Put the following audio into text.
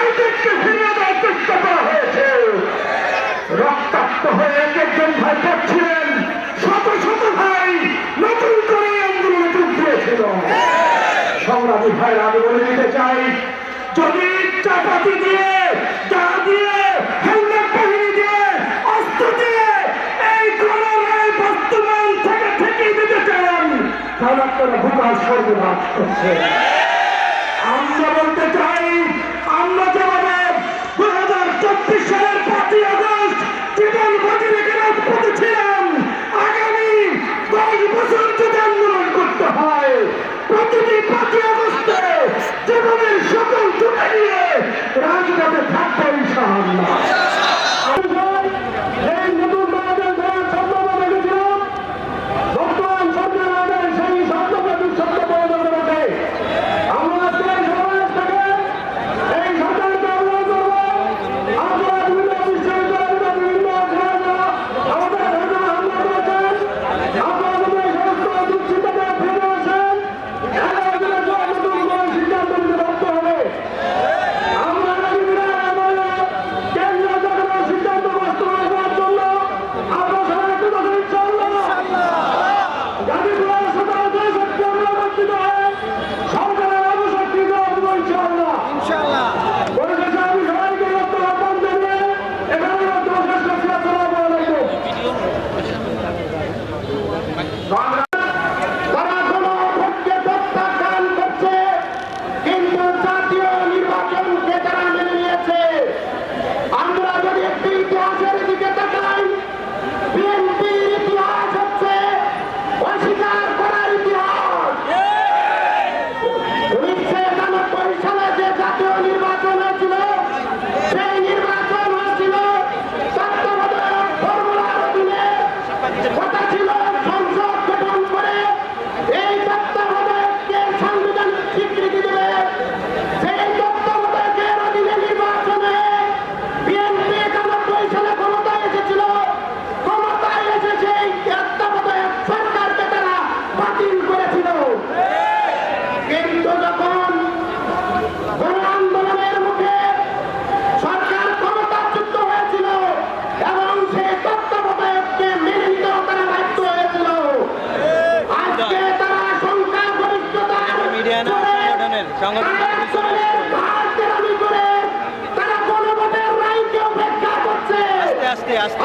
ভাইদেরকে ফিরিয়ে দেওয়ার চেষ্টা করা হয়েছে। রক্তাক্ত হয়ে এক একজন ভাই পড়ছিলেন, শত শত ভাই নতুন করে আন্দোলনে যোগ দিয়েছিল। সংগ্রামী ভাইরা, আমি বলে দিতে চাই, যদি চাপাতি দিয়ে, দা দিয়ে, হেলমেট বাহিনী দিয়ে, অস্ত্র দিয়ে এই গণরায় বর্তমান থেকে ঠেকিয়ে দিতে চান, তাহলে আপনারা ভূপাল সর্বনাশ করছেন। আমরা বলতে চাই, আমরা যেভাবে 2024 সালের 5ই আগস্ট জীবন বাজি রেখে রাজপথে ছিলাম, আগামী 10 বছর যদি আন্দোলন করতে হয়, প্রতিটি 5ই আগস্টে জীবনের সকল ঝুঁকি নিয়ে রাজপথে থাকবো ইনশাআল্লাহ। আস্তে আস্তে